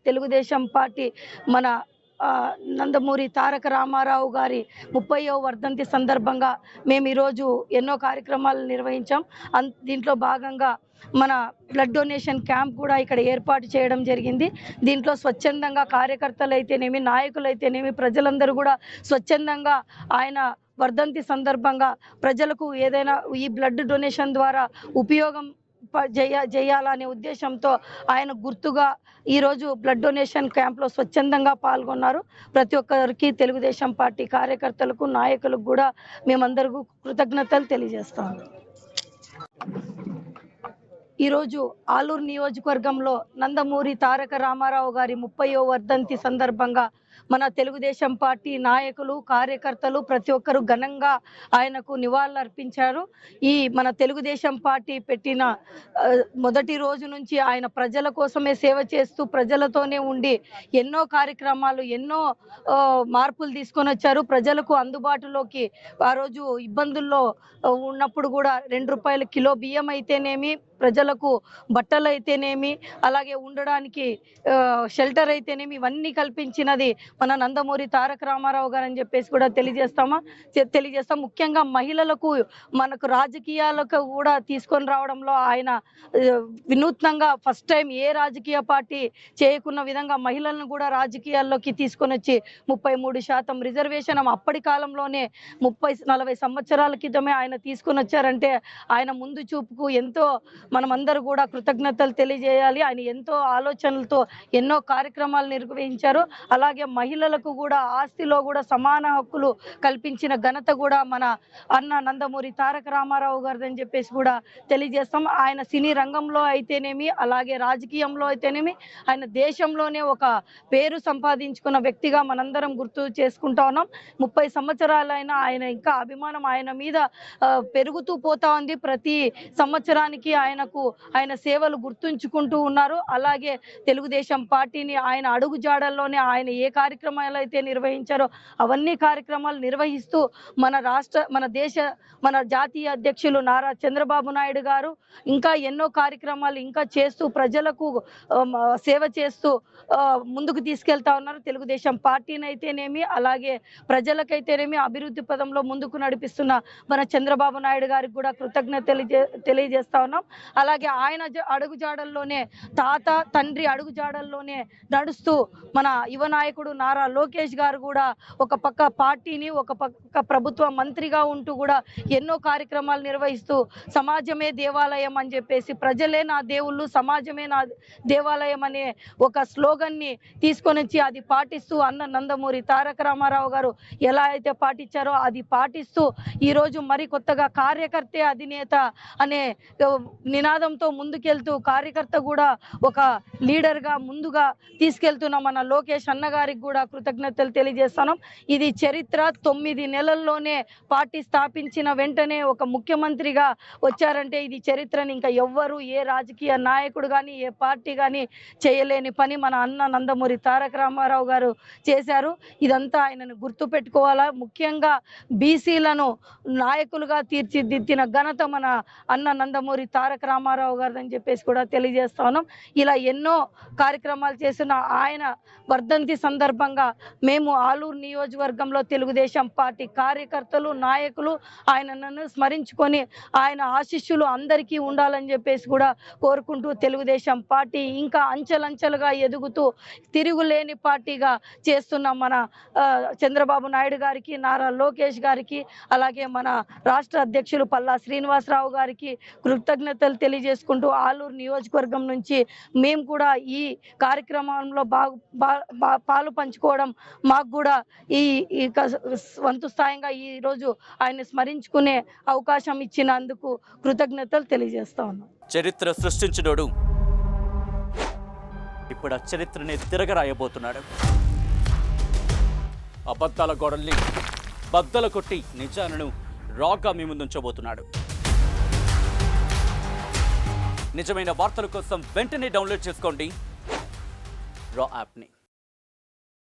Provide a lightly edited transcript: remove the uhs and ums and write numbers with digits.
Telugu Desam party మన నందమూరి తారక రామారావు గారి 30వ వర్ధంతి సందర్భంగా మేము ఈరోజు ఎన్నో కార్యక్రమాలు నిర్వహించాం. దీంట్లో భాగంగా మన బ్లడ్ డొనేషన్ క్యాంప్ కూడా ఇక్కడ ఏర్పాటు చేయడం జరిగింది. దీంట్లో స్వచ్ఛందంగా కార్యకర్తలు అయితేనేమి, నాయకులు అయితేనేమి, ప్రజలందరూ కూడా స్వచ్ఛందంగా ఆయన వర్ధంతి సందర్భంగా ప్రజలకు ఏదైనా ఈ బ్లడ్ డొనేషన్ ద్వారా ఉపయోగం చేయాలనే ఉద్దేశంతో ఆయన గుర్తుగా ఈరోజు బ్లడ్ డొనేషన్ క్యాంప్లో స్వచ్ఛందంగా పాల్గొన్నారు. ప్రతి ఒక్కరికి తెలుగుదేశం పార్టీ కార్యకర్తలకు, నాయకులకు కూడా మేమందరికీ కృతజ్ఞతలు తెలియజేస్తాం. ఈరోజు ఆలూరు నియోజకవర్గంలో నందమూరి తారక రామారావు గారి 30వ వర్ధంతి సందర్భంగా మన తెలుగుదేశం పార్టీ నాయకులు, కార్యకర్తలు ప్రతి ఒక్కరు ఘనంగా ఆయనకు నివాళులు అర్పించారు. ఈ మన తెలుగుదేశం పార్టీ పెట్టిన మొదటి రోజు నుంచి ఆయన ప్రజల కోసమే సేవ చేస్తూ ప్రజలతోనే ఉండి ఎన్నో కార్యక్రమాలు, ఎన్నో మార్పులు తీసుకొని వచ్చారు. ప్రజలకు అందుబాటులోకి ఆ రోజు ఇబ్బందుల్లో ఉన్నప్పుడు కూడా ₹2 కిలో బియ్యం అయితేనేమి, ప్రజలకు బట్టలు అయితేనేమి, అలాగే ఉండడానికి షెల్టర్ అయితేనేమి, ఇవన్నీ కల్పించినది మన నందమూరి తారక రామారావు గారు అని చెప్పేసి కూడా తెలియజేస్తాం. ముఖ్యంగా మహిళలకు, మనకు రాజకీయాలకు కూడా తీసుకొని రావడంలో ఆయన వినూత్నంగా ఫస్ట్ టైం ఏ రాజకీయ పార్టీ చేయకున్న విధంగా మహిళలను కూడా రాజకీయాల్లోకి తీసుకొని వచ్చి 33% రిజర్వేషన్ అప్పటి కాలంలోనే 30-40 సంవత్సరాల క్రితమే ఆయన తీసుకొని వచ్చారంటే ఆయన ముందు చూపుకు ఎంతో మనమందరూ కూడా కృతజ్ఞతలు తెలియజేయాలి. ఆయన ఎంతో ఆలోచనలతో ఎన్నో కార్యక్రమాలు నిర్వహించారు. అలాగే మహిళలకు కూడా ఆస్తిలో కూడా సమాన హక్కులు కల్పించిన ఘనత కూడా మన అన్న నందమూరి తారక రామారావు గారిదని చెప్పేసి కూడా తెలియజేస్తాం. ఆయన సినీ రంగంలో అయితేనేమి, అలాగే రాజకీయంలో అయితేనేమి ఆయన దేశంలోనే ఒక పేరు సంపాదించుకున్న వ్యక్తిగా మనందరం గుర్తు చేసుకుంటా ఉన్నాం. 30 సంవత్సరాలైనా ఆయన ఇంకా అభిమానం ఆయన మీద పెరుగుతూ పోతా ఉంది. ప్రతి సంవత్సరానికి ఆయన సేవలు గుర్తుంచుకుంటూ ఉన్నారు. అలాగే తెలుగుదేశం పార్టీని ఆయన అడుగు జాడల్లోనే ఆయన ఏ కార్యక్రమాలు అయితే నిర్వహించారో అవన్నీ కార్యక్రమాలు నిర్వహిస్తూ మన జాతీయ అధ్యక్షులు నారా చంద్రబాబు నాయుడు గారు ఇంకా ఎన్నో కార్యక్రమాలు ఇంకా చేస్తూ ప్రజలకు సేవ చేస్తూ ముందుకు తీసుకెళ్తా ఉన్నారు. తెలుగుదేశం పార్టీని అయితేనేమి, అలాగే ప్రజలకైతేనేమి అభివృద్ధి పదంలో ముందుకు నడిపిస్తున్న మన చంద్రబాబు నాయుడు గారికి కూడా కృతజ్ఞతలు తెలియజేస్తా ఉన్నాం. అలాగే ఆయన అడుగుజాడల్లోనే, తాత తండ్రి అడుగుజాడల్లోనే నడుస్తూ మన యువ నాయకుడు నారా లోకేష్ గారు కూడా ఒక పక్క పార్టీని, ఒక పక్క ప్రభుత్వ మంత్రిగా ఉంటూ కూడా ఎన్నో కార్యక్రమాలు నిర్వహిస్తూ సమాజమే దేవాలయం అని చెప్పేసి, ప్రజలే నా దేవుళ్ళు, సమాజమే నా దేవాలయం అనే ఒక స్లోగన్ని తీసుకొని వచ్చి అది పాటిస్తూ అన్న నందమూరి తారక రామారావు గారు ఎలా అయితే పాటించారో అది పాటిస్తూ ఈరోజు మరి కొత్తగా కార్యకర్తే అధినేత అనే నినాదంతో ముందుకెళ్తూ కార్యకర్త కూడా ఒక లీడర్గా ముందుగా తీసుకెళ్తున్న మన లోకేష్ అన్న గారికి కూడా కృతజ్ఞతలు తెలియజేస్తాను. ఇది చరిత్ర. 9 నెలల్లోనే పార్టీ స్థాపించిన వెంటనే ఒక ముఖ్యమంత్రిగా వచ్చారంటే ఇది చరిత్రని ఇంకా ఎవ్వరు, ఏ రాజకీయ నాయకుడు కానీ, ఏ పార్టీ కానీ చేయలేని పని మన అన్న నందమూరి తారక రామారావు గారు చేశారు. ఇదంతా ఆయనను గుర్తు పెట్టుకోవాలా. ముఖ్యంగా బీసీలను నాయకులుగా తీర్చిదిద్దిన ఘనత మన అన్న నందమూరి తారక రామారావు గారు అని చెప్పేసి కూడా తెలియజేస్తా ఉన్నాం. ఇలా ఎన్నో కార్యక్రమాలు చేసిన ఆయన వర్ధంతి సందర్భంగా మేము ఆలూరు నియోజకవర్గంలో తెలుగుదేశం పార్టీ కార్యకర్తలు, నాయకులు ఆయనను స్మరించుకొని ఆయన ఆశీస్సులు అందరికీ ఉండాలని చెప్పేసి కూడా కోరుకుంటూ తెలుగుదేశం పార్టీ ఇంకా అంచెలంచెలుగా ఎదుగుతూ తిరుగులేని పార్టీగా చేస్తున్న మన చంద్రబాబు నాయుడు గారికి, నారా లోకేష్ గారికి, అలాగే మన రాష్ట్ర అధ్యక్షులు పల్లా శ్రీనివాసరావు గారికి కృతజ్ఞతలు తెలియజేసుకుంటూ ఆలూరు నియోజకవర్గం నుంచి మేము కూడా ఈ కార్యక్రమంలో పాలు పంచుకోవడం మాకు కూడా ఈ వంతు స్థాయిగా ఈరోజు ఆయన స్మరించుకునే అవకాశం ఇచ్చినందుకు కృతజ్ఞతలు తెలియజేస్తా ఉన్నాం. చరిత్ర సృష్టించినోడు ఇప్పుడు ఆ చరిత్రని తిరగరాయబోతున్నాడు. అబద్ధాల గోడల్ని బద్దలు కొట్టి నిజాలను రాగా మీ ముందుంచబోతున్నాడు. నిజమైన వార్తల కోసం వెంటనే డౌన్లోడ్ చేసుకోండి రా యాప్ని.